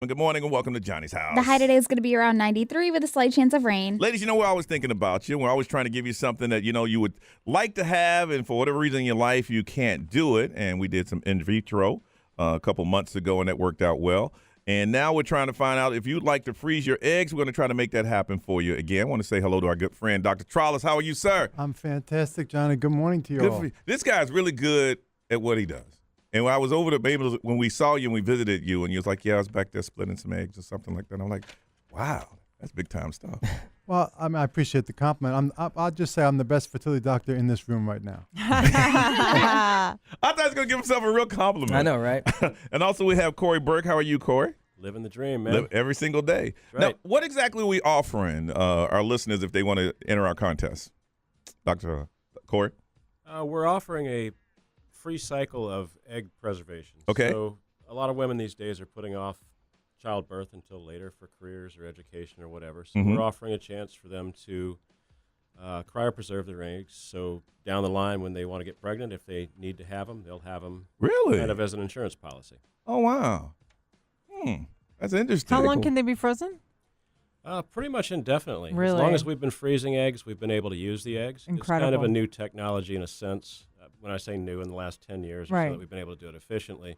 Good morning and welcome to Johnny's house. The high today is going to be around 93 with a slight chance of rain. Ladies, we're always thinking about you. We're always trying to give you something that, you would like to have, and for whatever reason in your life, you can't do it. And we did some in vitro a couple months ago, and that worked out well. And now we're trying to find out if you'd like to freeze your eggs. We're going to try to make that happen for you. Again, I want to say hello to our good friend, Dr. Trolice. How are you, sir? I'm fantastic, Johnny. Good morning to you Good all. for you. This guy's really good at what he does. And when I was over to Babel, when we saw you and we visited you, and you was like, yeah, I was back there splitting some eggs or something like that. I'm like, wow, that's big time stuff. Well, I appreciate the compliment. I'll just say I'm the best fertility doctor in this room right now. I thought he was going to give himself a real compliment. I know, right? And also we have Corey Burke. How are you, Corey? Living the dream, man. Live every single day. Right. Now, what exactly are we offering our listeners if they want to enter our contest? Dr. Corey? We're offering a free cycle of egg preservation. Okay. So a lot of women these days are putting off childbirth until later for careers or education or whatever. So we're offering a chance for them to cryopreserve their eggs. So down the line when they want to get pregnant, if they need to have them, they'll have them Really? kind of as an insurance policy. Oh, wow. That's interesting. How long can they be frozen? Pretty much indefinitely. Really? As long as we've been freezing eggs, we've been able to use the eggs. It's kind of Incredible. a new technology in a sense. When I say new, in the last 10 years or Right. so that we've been able to do it efficiently.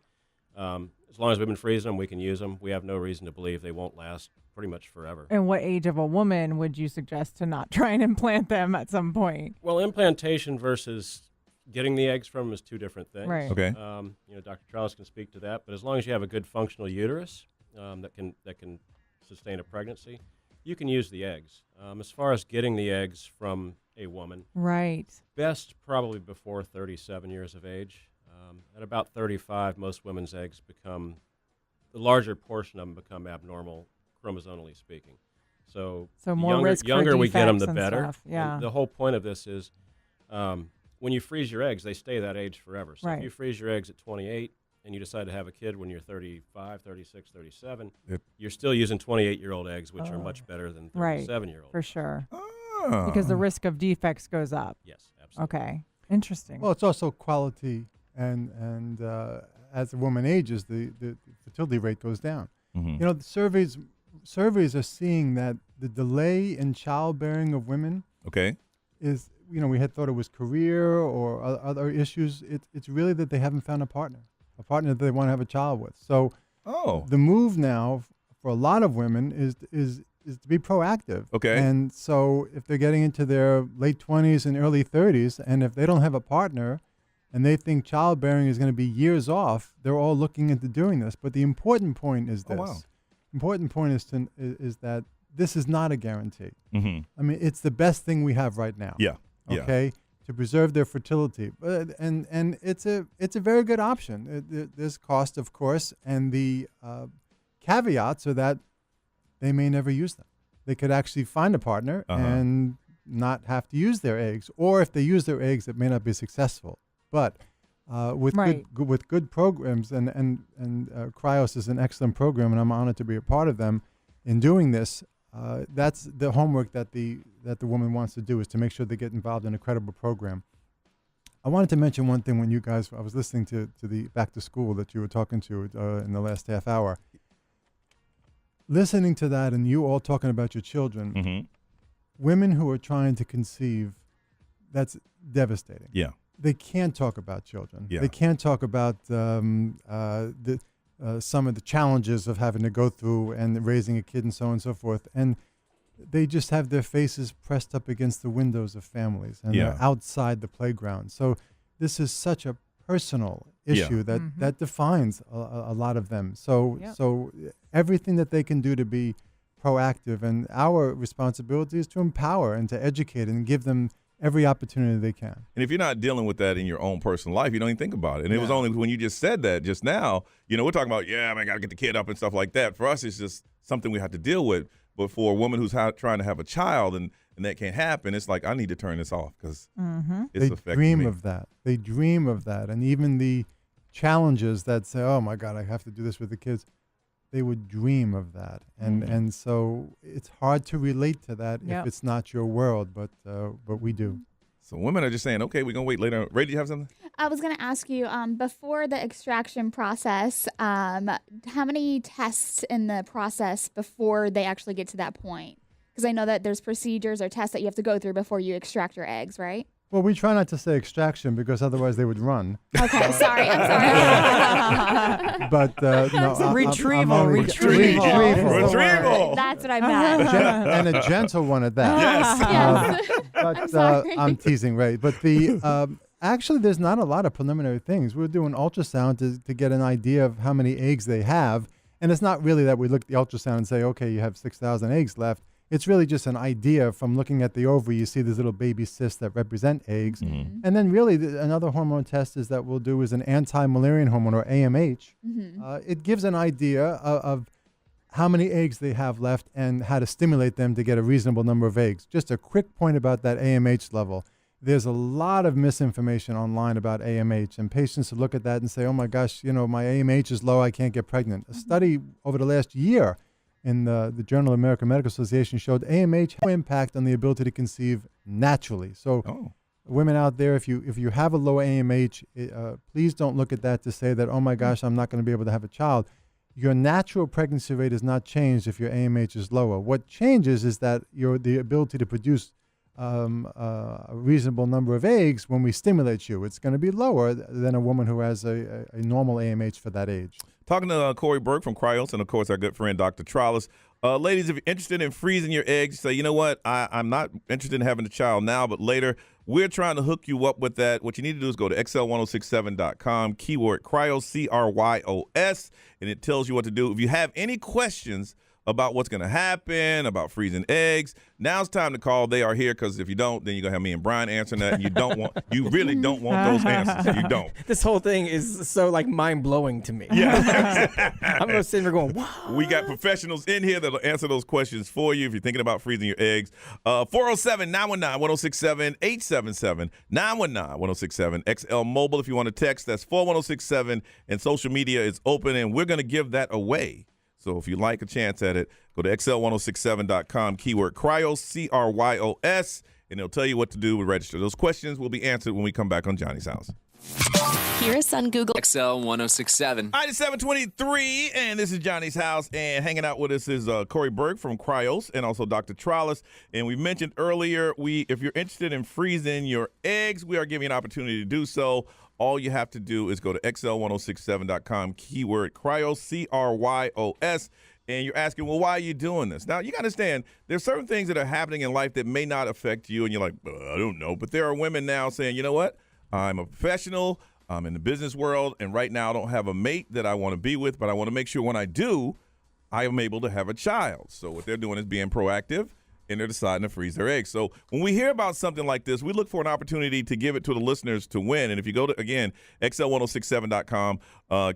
As long as we've been freezing them, we can use them. We have no reason to believe they won't last pretty much forever. And what age of a woman would you suggest to not try and implant them at some point? Well, implantation versus getting the eggs from them is two different things. Right. Okay. Dr. Trolice can speak to that, but as long as you have a good functional uterus that can sustain a pregnancy, you can use the eggs. As far as getting the eggs from a woman, Right. best probably before 37 years of age. At about 35, most women's eggs become, the larger portion of them become abnormal, chromosomally speaking. So, more risk for younger we get them, the defects and better. stuff, yeah. And the whole point of this is when you freeze your eggs, they stay that age forever. So Right. if you freeze your eggs at 28 and you decide to have a kid when you're 35, 36, 37, you're still using 28-year-old eggs, which are much better than Right. 37-year-old. For sure. Oh. Because the risk of defects goes up. Yes, absolutely. Okay. Interesting. Well, it's also quality, and as a woman ages, the fertility rate goes down. Mhm. You know, the surveys are seeing that the delay in childbearing of women Okay. is, we had thought it was career or other issues. It's really that they haven't found a partner that they want to have a child with. So the move now for a lot of women is to be proactive. Okay. And so if they're getting into their late 20s and early 30s, and if they don't have a partner and they think childbearing is going to be years off, they're all looking into doing this. But the important point is this. Oh, wow. Important point is that this is not a guarantee. Mm-hmm. I mean, it's the best thing we have right now. Yeah. Yeah. Okay, to preserve their fertility, and it's a very good option. There's cost, of course, and the caveats are that they may never use them. They could actually find a partner and not have to use their eggs, or if they use their eggs, it may not be successful. But with Right. good programs, and Cryos is an excellent program, and I'm honored to be a part of them in doing this. That's the homework that the woman wants to do, is to make sure they get involved in a credible program. I wanted to mention one thing when I was listening to the back to school that you were talking to in the last half hour. Listening to that and you all talking about your children, Mm-hmm. women who are trying to conceive, that's devastating. Yeah. They can't talk about children. Yeah. They can't talk about some of the challenges of having to go through and raising a kid and so on and so forth. And they just have their faces pressed up against the windows of families, and they're outside the playground. So this is such a personal issue that defines a lot of them. So everything that they can do to be proactive, and our responsibility is to empower and to educate and give them every opportunity they can. And if you're not dealing with that in your own personal life, you don't even think about it. And it was only when you just said that just now, we're talking about, I got to get the kid up and stuff like that. For us, it's just something we have to deal with. But for a woman who's trying to have a child and that can't happen, it's like, I need to turn this off because it's affecting They dream me. of that. They dream of that. And even the challenges that say, oh, my God, I have to do this with the kids, they would dream of that. And so it's hard to relate to that if it's not your world, but we do. So women are just saying, okay, we're going to wait later. Ray, do you have something? I was going to ask you, before the extraction process, how many tests in the process before they actually get to that point? Because I know that there's procedures or tests that you have to go through before you extract your eggs, right? Well, we try not to say extraction because otherwise they would run. Okay, sorry. I'm sorry. But no, Retrieval. Retrieval. That's what I meant. And a gentle one at that. Yes. But I'm sorry. I'm teasing, Ray. But the actually, there's not a lot of preliminary things. We're doing ultrasound to get an idea of how many eggs they have, and it's not really that we look at the ultrasound and say, okay, you have 6,000 eggs left. It's really just an idea from looking at the ovary. You see these little baby cysts that represent eggs. Mm-hmm. And then really another hormone test is that we'll do is an anti-Müllerian hormone, or AMH. It gives an idea of how many eggs they have left and how to stimulate them to get a reasonable number of eggs. Just a quick point about that AMH level. There's a lot of misinformation online about AMH, and patients look at that and say, oh my gosh, my AMH is low, I can't get pregnant. A study over the last year in the Journal of American Medical Association showed AMH has no impact on the ability to conceive naturally. So women out there, if you have a low AMH, please don't look at that to say that, oh my gosh, I'm not going to be able to have a child. Your natural pregnancy rate is not changed if your AMH is lower. What changes is that the ability to produce a reasonable number of eggs when we stimulate you. It's going to be lower than a woman who has a normal AMH for that age. Talking to Corey Berg from Cryos, and of course our good friend Dr. Trolice. Ladies, if you're interested in freezing your eggs, say, you know what, I'm not interested in having a child now, but later. We're trying to hook you up with that. What you need to do is go to xl1067.com, keyword Cryos, Cryos, and it tells you what to do. If you have any questions about what's going to happen, about freezing eggs, now's time to call. They are here, because if you don't, then you're going to have me and Brian answering that, and you really don't want those answers. You don't. This whole thing is so mind-blowing to me. Yeah. I'm going to sit there going, wow. We got professionals in here that'll answer those questions for you if you're thinking about freezing your eggs. 407-919-1067, 877-919-1067. XL Mobile if you want to text. That's 41067, and social media is open, and we're going to give that away. So if you like a chance at it, go to xl1067.com, keyword Cryos, Cryos, and it'll tell you what to do to register. Those questions will be answered when we come back on Johnny's House. Hear us on Google. XL1067. All right, it's 7:23, and this is Johnny's House, and hanging out with us is Corey Berg from Cryos, and also Dr. Trolice. And we mentioned earlier, if you're interested in freezing your eggs, we are giving you an opportunity to do so. All you have to do is go to xl1067.com, keyword Cryos, Cryos, and you're asking, well, why are you doing this? Now, you got to understand, there's certain things that are happening in life that may not affect you, and you're like, I don't know. But there are women now saying, you know what? I'm a professional. I'm in the business world, and right now I don't have a mate that I want to be with, but I want to make sure when I do, I am able to have a child. So what they're doing is being proactive, and they're deciding to freeze their eggs. So when we hear about something like this, we look for an opportunity to give it to the listeners to win. And if you go to, again, xl1067.com,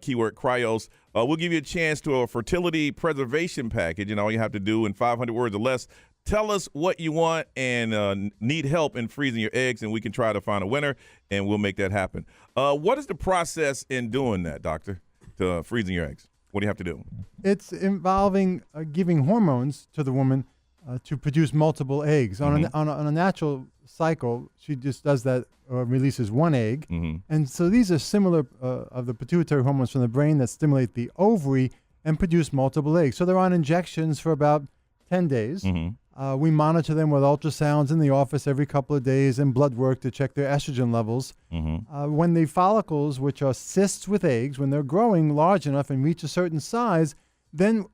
keyword Cryos, we'll give you a chance to a fertility preservation package. And all you have to do in 500 words or less, tell us what you want and need help in freezing your eggs, and we can try to find a winner, and we'll make that happen. What is the process in doing that, doctor, to freezing your eggs? What do you have to do? It's involving giving hormones to the woman to produce multiple eggs. On a natural cycle, she just does that, releases one egg. And so these are similar of the pituitary hormones from the brain that stimulate the ovary and produce multiple eggs. So they're on injections for about 10 days. We monitor them with ultrasounds in the office every couple of days and blood work to check their estrogen levels. When the follicles, which are cysts with eggs, when they're growing large enough and reach a certain size, then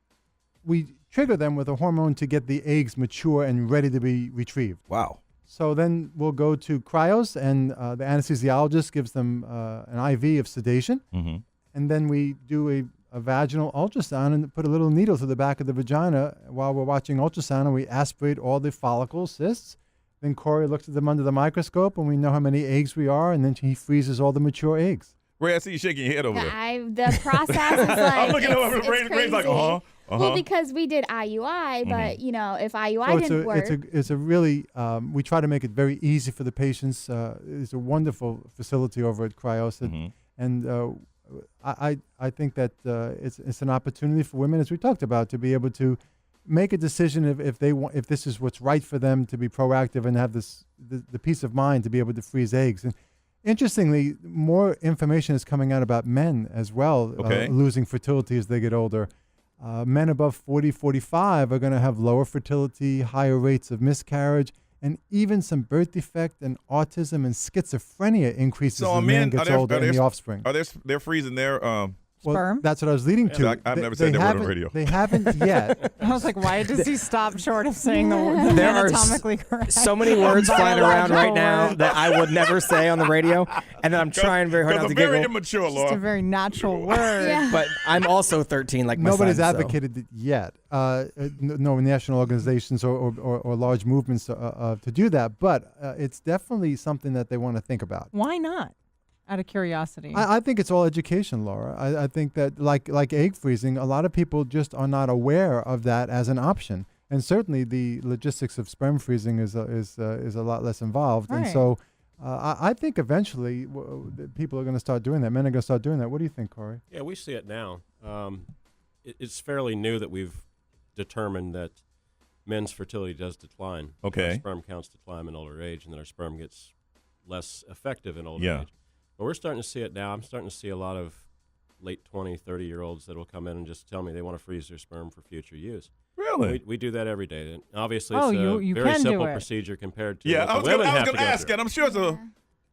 we trigger them with a hormone to get the eggs mature and ready to be retrieved. Wow. So then we'll go to Cryos, and the anesthesiologist gives them an IV of sedation. And then we do a vaginal ultrasound and put a little needle through the back of the vagina while we're watching ultrasound, and we aspirate all the follicle cysts. Then Corey looks at them under the microscope, and we know how many eggs we are, and then he freezes all the mature eggs. Ray, I see you shaking your head over there. The process is like, I'm looking over at Ray's like, Well, because we did IUI, but, if IUI didn't work. It's a really, we try to make it very easy for the patients. It's a wonderful facility over at Cryos. And I think that it's an opportunity for women, as we talked about, to be able to make a decision if they want, if this is what's right for them, to be proactive and have the peace of mind to be able to freeze eggs. And interestingly, more information is coming out about men as well, losing fertility as they get older. Men above 40, 45 are going to have lower fertility, higher rates of miscarriage, and even some birth defect and autism and schizophrenia increases as man gets older in the offspring. They're freezing their Sperm? That's what I was leading to. I've never said that word on radio. They haven't yet. I was like, why does he stop short of saying the word There are anatomically correct? so many words flying around right now word. that I would never say on the radio, and then I'm trying very hard not to very giggle. immature, Just a Laura. very natural word. Yeah. But I'm also 13, like my Nobody's son, so. advocated it yet. No national organizations or large movements to do that, but it's definitely something that they want to think about. Why not? Out of curiosity. I think it's all education, Laura. I think that like egg freezing, a lot of people just are not aware of that as an option. And certainly the logistics of sperm freezing is a lot less involved. Right. And so I think eventually people are going to start doing that. Men are going to start doing that. What do you think, Corey? Yeah, we see it now. It's fairly new that we've determined that men's fertility does decline. Okay. Our sperm counts decline in older age, and that our sperm gets less effective in older Yeah. age. But we're starting to see it now. I'm starting to see a lot of late 20, 30-year-olds that will come in and just tell me they want to freeze their sperm for future use. Really? We do that every day. And obviously, Oh, it's a you very can do simple it. procedure compared to Yeah, what I the was women have going to to go ask through. it. I'm sure it's a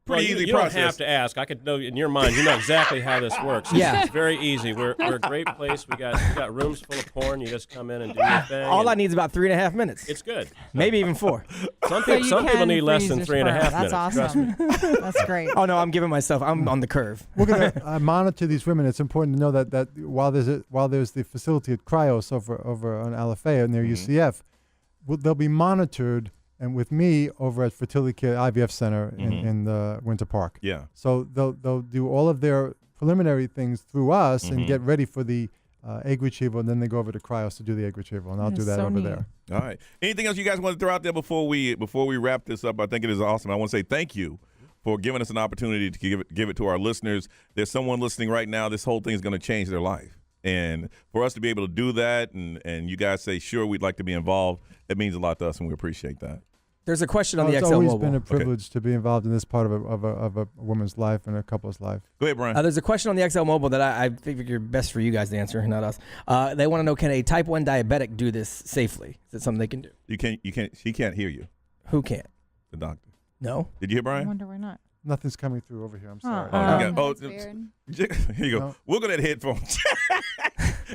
pretty easy you process. don't have to ask. I could know in your mind. You know exactly how this works. Yeah. It's very easy. We're a great place. We got rooms full of porn. You just come in and do your thing. All and I need is about 3.5 minutes. It's good. Maybe even 4. Some So people, you can need less freeze than your 3.5 sperm. minutes. That's Trust me. awesome. That's great. Oh, no, I'm giving myself, I'm on the curve. We're going to monitor these women. It's important to know that while there's the facility at Cryos over on Alafaya near UCF, they'll be monitored and with me over at Fertility Care IVF Center in Winter Park. Yeah. So they'll do all of their preliminary things through us and get ready for the egg retrieval, and then they go over to Cryos to do the egg retrieval, and I'll do that so over neat. there. All right. Anything else you guys want to throw out there before we wrap this up? I think it is awesome. I want to say thank you for giving us an opportunity to give it to our listeners. There's someone listening right now. This whole thing is going to change their life. And for us to be able to do that and you guys say, sure, we'd like to be involved, it means a lot to us, and we appreciate that. There's a question on the It's XL always Mobile. been a privilege to be involved in this part of a woman's life and a couple's life. Go ahead, Brian. There's a question on the XL Mobile that I think you're best for you guys to answer, not us. They want to know, can a type 1 diabetic do this safely? Is it something they can do? You can't. She can't hear you. Who can't? The doctor. No? Did you hear I Brian? wonder why not. Nothing's coming through over here. I'm sorry. That's weird. Here you go. No. We'll go to that headphones.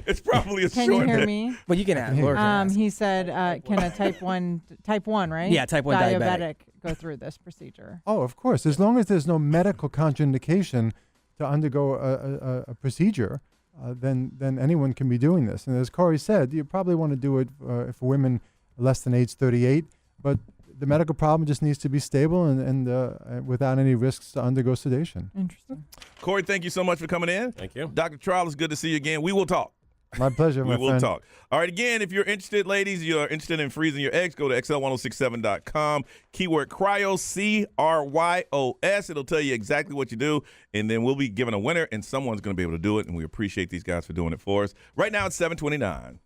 It's probably a Can short. you hear me? Well, you can ask. Laura can ask. He said, can a type 1, right? Yeah, type 1 diabetic. go through this procedure? Oh, of course. As long as there's no medical contraindication to undergo a procedure, then anyone can be doing this. And as Corey said, you probably want to do it for women less than age 38, but the medical problem just needs to be stable and without any risks to undergo sedation. Interesting. Corey, thank you so much for coming in. Thank you. Dr. Trolice, good to see you again. We will talk. My pleasure, my We will friend. talk. All right, again, if you're interested, ladies, you're interested in freezing your eggs, go to xl1067.com. Keyword Cryos, Cryos. It'll tell you exactly what you do, and then we'll be giving a winner, and someone's going to be able to do it, and we appreciate these guys for doing it for us. Right now, it's 7:29.